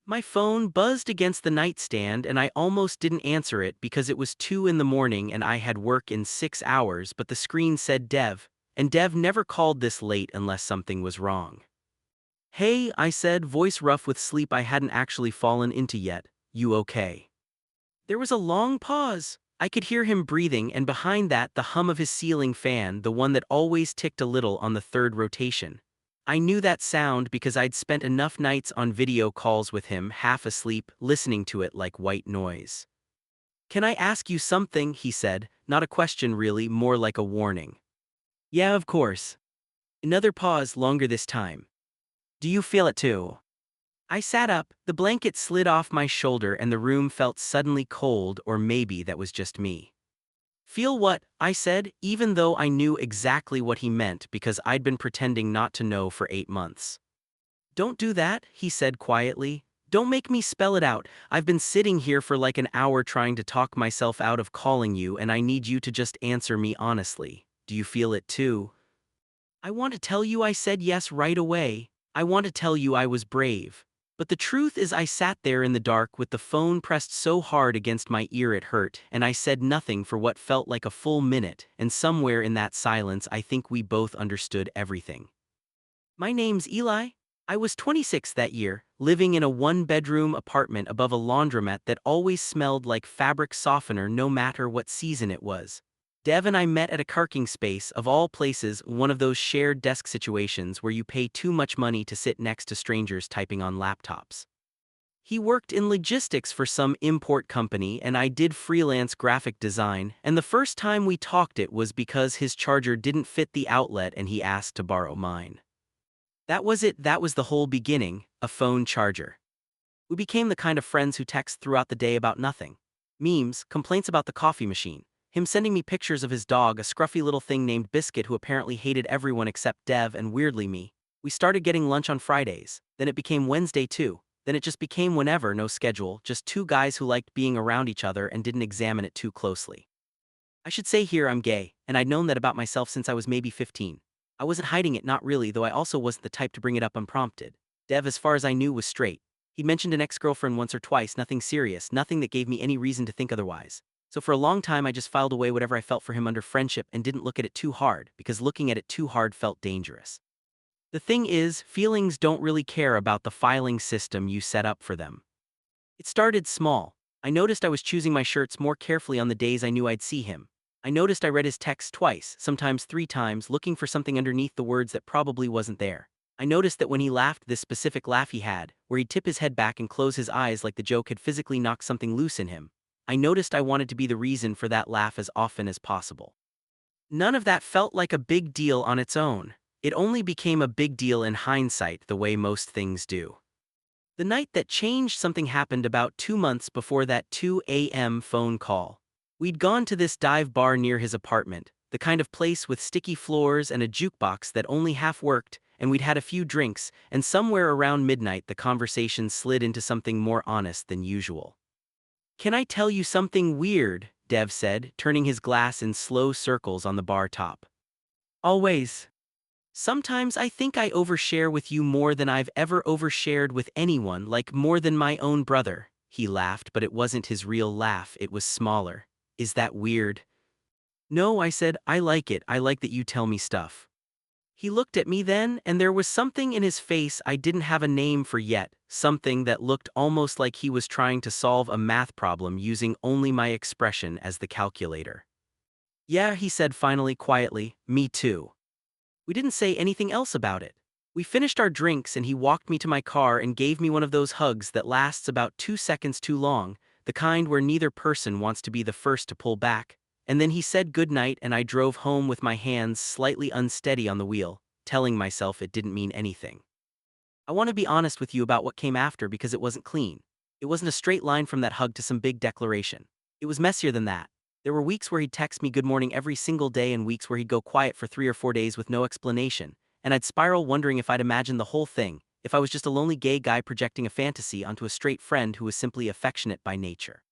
My phone buzzed against the nightstand and I almost didn't answer it because it was 2 in the morning and I had work in 6 hours, but the screen said Dev, and Dev never called this late unless something was wrong. "Hey," I said, voice rough with sleep I hadn't actually fallen into yet. "You okay?" There was a long pause. I could hear him breathing, and behind that, the hum of his ceiling fan, the one that always ticked a little on the third rotation. I knew that sound because I'd spent enough nights on video calls with him, half asleep, listening to it like white noise. "Can I ask you something?" he said, not a question really, more like a warning. "Yeah, of course." Another pause, longer this time. "Do you feel it too?" I sat up, the blanket slid off my shoulder and the room felt suddenly cold, or maybe that was just me. "Feel what?" I said, even though I knew exactly what he meant because I'd been pretending not to know for 8 months. "Don't do that," he said quietly. "Don't make me spell it out. I've been sitting here for like an hour trying to talk myself out of calling you, and I need you to just answer me honestly. Do you feel it too?" "I want to tell you I said yes right away. I want to tell you I was brave. But the truth is I sat there in the dark with the phone pressed so hard against my ear it hurt, and I said nothing for what felt like a full minute, and somewhere in that silence I think we both understood everything. My name's Eli. I was 26 that year, living in a one-bedroom apartment above a laundromat that always smelled like fabric softener no matter what season it was. Dev and I met at a parking space, of all places, one of those shared desk situations where you pay too much money to sit next to strangers typing on laptops. He worked in logistics for some import company and I did freelance graphic design, and the first time we talked it was because his charger didn't fit the outlet and he asked to borrow mine. That was it, that was the whole beginning, a phone charger. We became the kind of friends who text throughout the day about nothing. Memes, complaints about the coffee machine, him sending me pictures of his dog, a scruffy little thing named Biscuit who apparently hated everyone except Dev and weirdly me. We started getting lunch on Fridays, then it became Wednesday too, then it just became whenever, no schedule, just two guys who liked being around each other and didn't examine it too closely. I should say here I'm gay, and I'd known that about myself since I was maybe 15. I wasn't hiding it, not really, though I also wasn't the type to bring it up unprompted. Dev, as far as I knew, was straight. He'd mentioned an ex-girlfriend once or twice, nothing serious, nothing that gave me any reason to think otherwise. So for a long time I just filed away whatever I felt for him under friendship and didn't look at it too hard, because looking at it too hard felt dangerous. The thing is, feelings don't really care about the filing system you set up for them. It started small. I noticed I was choosing my shirts more carefully on the days I knew I'd see him. I noticed I read his texts twice, sometimes 3 times, looking for something underneath the words that probably wasn't there. I noticed that when he laughed, this specific laugh he had, where he'd tip his head back and close his eyes like the joke had physically knocked something loose in him, I noticed I wanted to be the reason for that laugh as often as possible. None of that felt like a big deal on its own. It only became a big deal in hindsight, the way most things do. The night that changed something happened about 2 months before that 2 a.m. phone call. We'd gone to this dive bar near his apartment, the kind of place with sticky floors and a jukebox that only half worked, and we'd had a few drinks, and somewhere around midnight the conversation slid into something more honest than usual. "Can I tell you something weird?" Dev said, turning his glass in slow circles on the bar top. "Always. Sometimes I think I overshare with you more than I've ever overshared with anyone, like more than my own brother." He laughed, but it wasn't his real laugh, it was smaller. "Is that weird?" "No," I said, "I like it, I like that you tell me stuff." He looked at me then, and there was something in his face I didn't have a name for yet, something that looked almost like he was trying to solve a math problem using only my expression as the calculator. "Yeah," he said finally quietly, "me too." We didn't say anything else about it. We finished our drinks and he walked me to my car and gave me one of those hugs that lasts about 2 seconds too long, the kind where neither person wants to be the first to pull back. And then he said goodnight and I drove home with my hands slightly unsteady on the wheel, telling myself it didn't mean anything. I want to be honest with you about what came after because it wasn't clean. It wasn't a straight line from that hug to some big declaration. It was messier than that. There were weeks where he'd text me good morning every single day and weeks where he'd go quiet for 3 or 4 days with no explanation, and I'd spiral wondering if I'd imagined the whole thing, if I was just a lonely gay guy projecting a fantasy onto a straight friend who was simply affectionate by nature.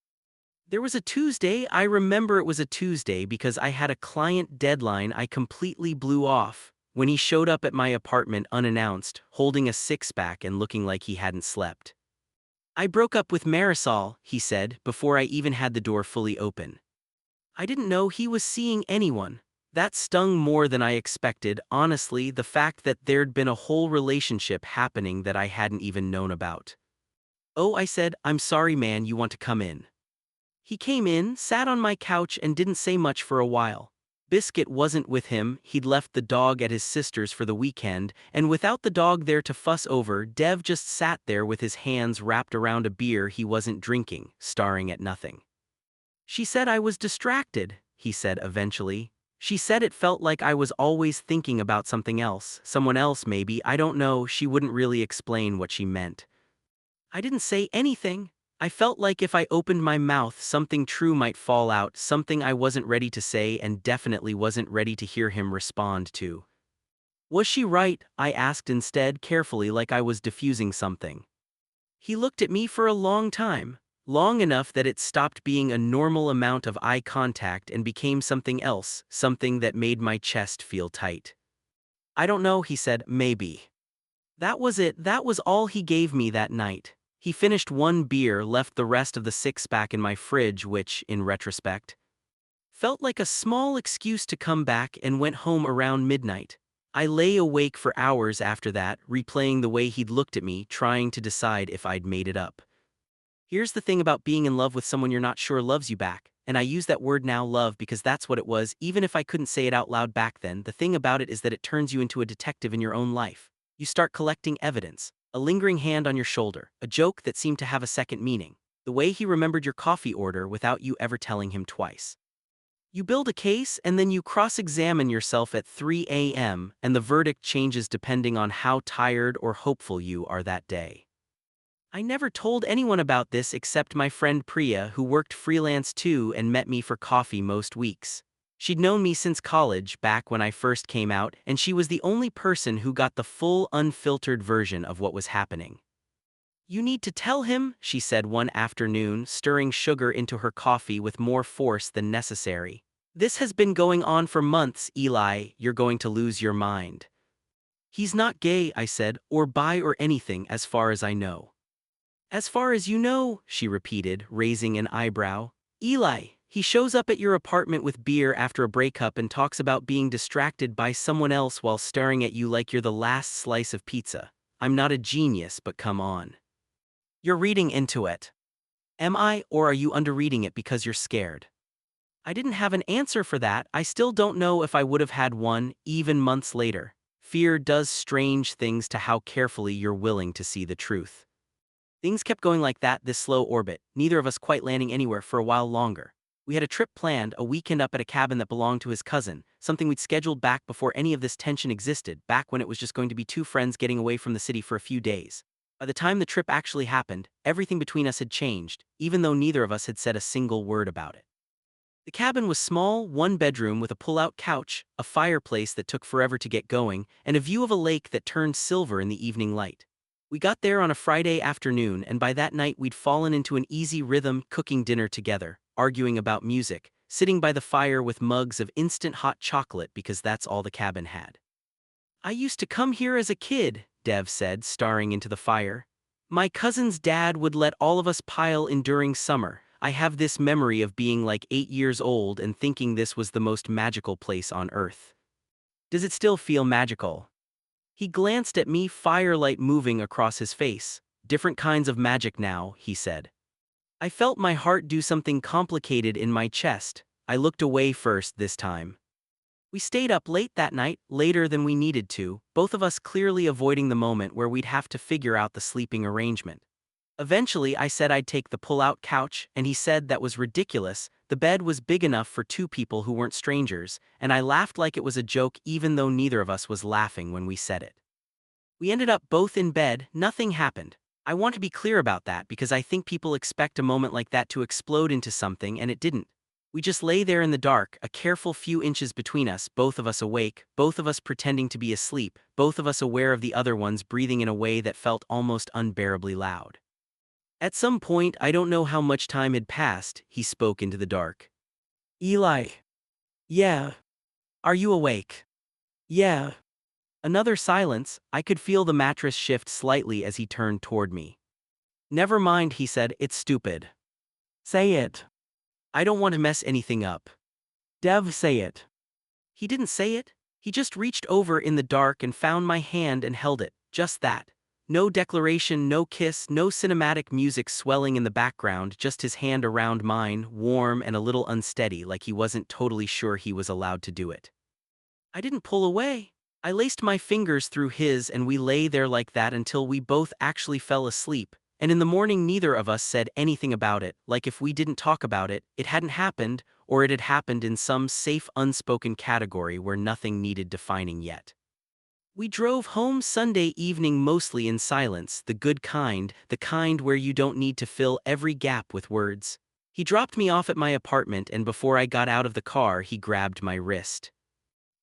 There was a Tuesday, I remember it was a Tuesday because I had a client deadline I completely blew off, when he showed up at my apartment unannounced, holding a six-pack and looking like he hadn't slept. I broke up with Marisol, he said, before I even had the door fully open. I didn't know he was seeing anyone. That stung more than I expected, honestly, the fact that there'd been a whole relationship happening that I hadn't even known about. Oh, I said, I'm sorry man, you want to come in. He came in, sat on my couch and didn't say much for a while. Biscuit wasn't with him, he'd left the dog at his sister's for the weekend, and without the dog there to fuss over, Dev just sat there with his hands wrapped around a beer he wasn't drinking, staring at nothing. She said I was distracted, he said eventually. She said it felt like I was always thinking about something else, someone else maybe, I don't know, she wouldn't really explain what she meant. I didn't say anything. I felt like if I opened my mouth, something true might fall out, something I wasn't ready to say and definitely wasn't ready to hear him respond to. Was she right? I asked instead, carefully, like I was diffusing something. He looked at me for a long time, long enough that it stopped being a normal amount of eye contact and became something else, something that made my chest feel tight. I don't know, he said, maybe. That was it, that was all he gave me that night. He finished one beer, left the rest of the six-pack in my fridge, which, in retrospect, felt like a small excuse to come back, and went home around midnight. I lay awake for hours after that, replaying the way he'd looked at me, trying to decide if I'd made it up. Here's the thing about being in love with someone you're not sure loves you back, and I use that word now, love, because that's what it was, even if I couldn't say it out loud back then. The thing about it is that it turns you into a detective in your own life. You start collecting evidence, a lingering hand on your shoulder, a joke that seemed to have a second meaning, the way he remembered your coffee order without you ever telling him twice. You build a case and then you cross-examine yourself at 3 a.m. and the verdict changes depending on how tired or hopeful you are that day. I never told anyone about this except my friend Priya, who worked freelance too and met me for coffee most weeks. She'd known me since college, back when I first came out, and she was the only person who got the full, unfiltered version of what was happening. You need to tell him, she said one afternoon, stirring sugar into her coffee with more force than necessary. This has been going on for months, Eli, you're going to lose your mind. He's not gay, I said, or bi or anything as far as I know. As far as you know, she repeated, raising an eyebrow. Eli, he shows up at your apartment with beer after a breakup and talks about being distracted by someone else while staring at you like you're the last slice of pizza. I'm not a genius, but come on. You're reading into it. Am I, or are you underreading it because you're scared? I didn't have an answer for that. I still don't know if I would have had one, even months later. Fear does strange things to how carefully you're willing to see the truth. Things kept going like that, this slow orbit, neither of us quite landing anywhere for a while longer. We had a trip planned, a weekend up at a cabin that belonged to his cousin, something we'd scheduled back before any of this tension existed, back when it was just going to be two friends getting away from the city for a few days. By the time the trip actually happened, everything between us had changed, even though neither of us had said a single word about it. The cabin was small, one bedroom with a pull-out couch, a fireplace that took forever to get going, and a view of a lake that turned silver in the evening light. We got there on a Friday afternoon, and by that night we'd fallen into an easy rhythm, cooking dinner together, arguing about music, sitting by the fire with mugs of instant hot chocolate because that's all the cabin had. I used to come here as a kid, Dev said, staring into the fire. My cousin's dad would let all of us pile in during summer. I have this memory of being like 8 years old and thinking this was the most magical place on earth. Does it still feel magical? He glanced at me, firelight moving across his face. Different kinds of magic now, he said. I felt my heart do something complicated in my chest. I looked away first this time. We stayed up late that night, later than we needed to, both of us clearly avoiding the moment where we'd have to figure out the sleeping arrangement. Eventually, I said I'd take the pull-out couch, and he said that was ridiculous. The bed was big enough for two people who weren't strangers, and I laughed like it was a joke even though neither of us was laughing when we said it. We ended up both in bed, nothing happened. I want to be clear about that because I think people expect a moment like that to explode into something, and it didn't. We just lay there in the dark, a careful few inches between us, both of us awake, both of us pretending to be asleep, both of us aware of the other one's breathing in a way that felt almost unbearably loud. At some point, I don't know how much time had passed, he spoke into the dark. Eli. Yeah. Are you awake? Yeah. Another silence. I could feel the mattress shift slightly as he turned toward me. Never mind, he said, it's stupid. Say it. I don't want to mess anything up. Dev, say it. He didn't say it. He just reached over in the dark and found my hand and held it, just that. No declaration, no kiss, no cinematic music swelling in the background, just his hand around mine, warm and a little unsteady, like he wasn't totally sure he was allowed to do it. I didn't pull away. I laced my fingers through his and we lay there like that until we both actually fell asleep, and in the morning neither of us said anything about it, like if we didn't talk about it, it hadn't happened, or it had happened in some safe unspoken category where nothing needed defining yet. We drove home Sunday evening mostly in silence, the kind where you don't need to fill every gap with words. He dropped me off at my apartment and before I got out of the car he grabbed my wrist.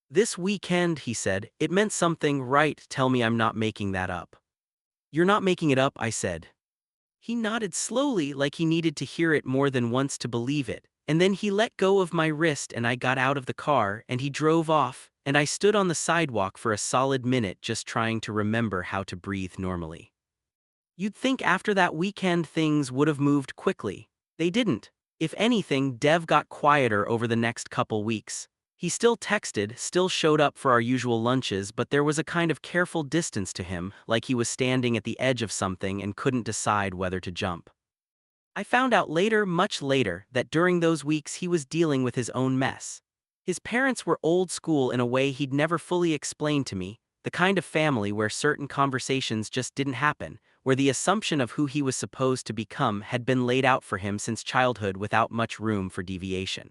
This weekend, he said, it meant something, right? Tell me I'm not making that up. You're not making it up, I said. He nodded slowly like he needed to hear it more than once to believe it, and then he let go of my wrist and I got out of the car and he drove off, and I stood on the sidewalk for a solid minute just trying to remember how to breathe normally. You'd think after that weekend things would have moved quickly. They didn't. If anything, Dev got quieter over the next couple weeks. He still texted, still showed up for our usual lunches, but there was a kind of careful distance to him, like he was standing at the edge of something and couldn't decide whether to jump. I found out later, much later, that during those weeks he was dealing with his own mess. His parents were old school in a way he'd never fully explained to me, the kind of family where certain conversations just didn't happen, where the assumption of who he was supposed to become had been laid out for him since childhood without much room for deviation.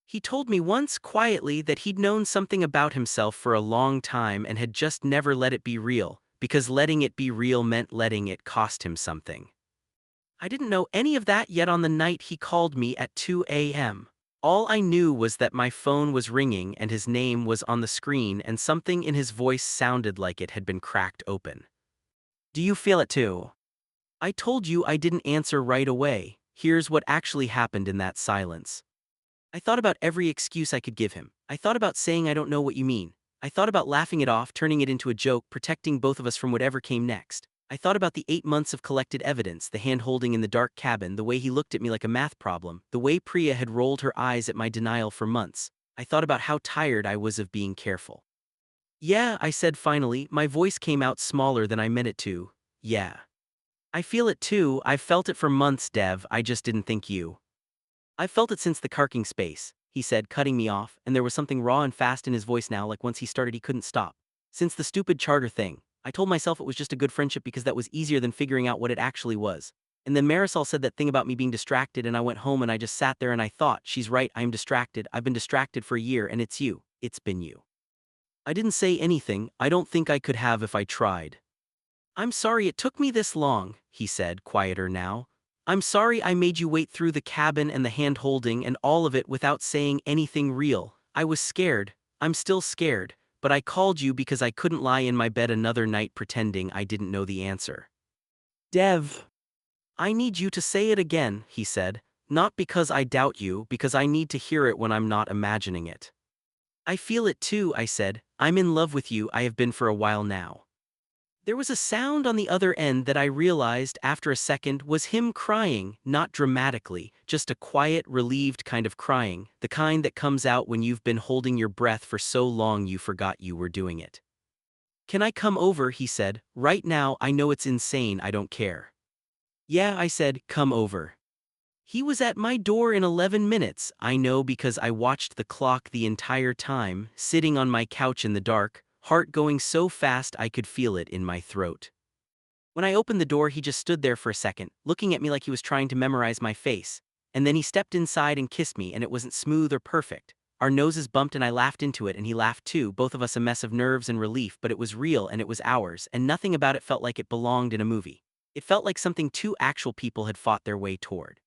He told me once quietly that he'd known something about himself for a long time and had just never let it be real, because letting it be real meant letting it cost him something. I didn't know any of that yet on the night he called me at 2 a.m. All I knew was that my phone was ringing and his name was on the screen and something in his voice sounded like it had been cracked open. Do you feel it too? I told you I didn't answer right away. Here's what actually happened in that silence. I thought about every excuse I could give him. I thought about saying I don't know what you mean. I thought about laughing it off, turning it into a joke, protecting both of us from whatever came next. I thought about the 8 months of collected evidence, the hand-holding in the dark cabin, the way he looked at me like a math problem, the way Priya had rolled her eyes at my denial for months. I thought about how tired I was of being careful. Yeah, I said finally, my voice came out smaller than I meant it to. Yeah. I feel it too, I've felt it for months, Dev, I just didn't think you. I've felt it since the parking space, he said, cutting me off, and there was something raw and fast in his voice now, like once he started he couldn't stop. Since the stupid charter thing. I told myself it was just a good friendship because that was easier than figuring out what it actually was. And then Marisol said that thing about me being distracted and I went home and I just sat there and I thought, she's right, I am distracted, I've been distracted for a year and it's you, it's been you. I didn't say anything, I don't think I could have if I tried. I'm sorry it took me this long, he said, quieter now. I'm sorry I made you wait through the cabin and the hand-holding and all of it without saying anything real. I was scared, I'm still scared, but I called you because I couldn't lie in my bed another night pretending I didn't know the answer. Dev. I need you to say it again, he said, not because I doubt you, because I need to hear it when I'm not imagining it. I feel it too, I said, I'm in love with you, I have been for a while now. There was a sound on the other end that I realized after a second was him crying, not dramatically, just a quiet, relieved kind of crying, the kind that comes out when you've been holding your breath for so long you forgot you were doing it. Can I come over, he said, right now, I know it's insane, I don't care. Yeah, I said, come over. He was at my door in 11 minutes, I know because I watched the clock the entire time, sitting on my couch in the dark, heart going so fast I could feel it in my throat. When I opened the door he just stood there for a second, looking at me like he was trying to memorize my face, and then he stepped inside and kissed me and it wasn't smooth or perfect. Our noses bumped and I laughed into it and he laughed too, both of us a mess of nerves and relief, but it was real and it was ours, and nothing about it felt like it belonged in a movie. It felt like something two actual people had fought their way toward.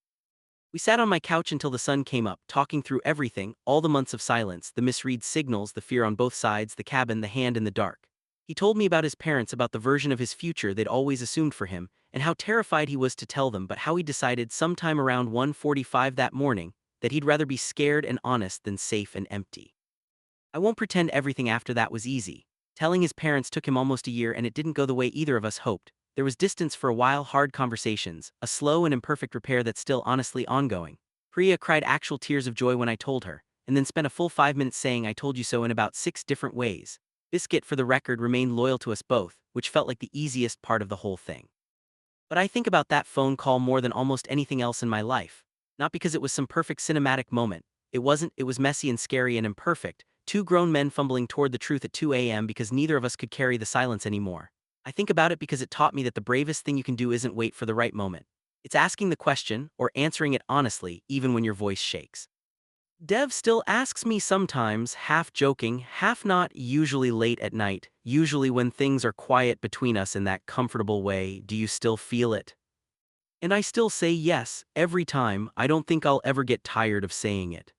We sat on my couch until the sun came up, talking through everything, all the months of silence, the misread signals, the fear on both sides, the cabin, the hand in the dark. He told me about his parents, about the version of his future they'd always assumed for him, and how terrified he was to tell them, but how he decided sometime around 1:45 that morning that he'd rather be scared and honest than safe and empty. I won't pretend everything after that was easy. Telling his parents took him almost a year and it didn't go the way either of us hoped, There was distance for a while, hard conversations, a slow and imperfect repair that's still honestly ongoing. Priya cried actual tears of joy when I told her, and then spent a full 5 minutes saying I told you so in about 6 different ways. Biscuit, for the record, remained loyal to us both, which felt like the easiest part of the whole thing. But I think about that phone call more than almost anything else in my life. Not because it was some perfect cinematic moment. It wasn't, it was messy and scary and imperfect. Two grown men fumbling toward the truth at 2 a.m. because neither of us could carry the silence anymore. I think about it because it taught me that the bravest thing you can do isn't wait for the right moment. It's asking the question, or answering it honestly, even when your voice shakes. Dev still asks me sometimes, half joking, half not, usually late at night, usually when things are quiet between us in that comfortable way, do you still feel it? And I still say yes, every time. I don't think I'll ever get tired of saying it.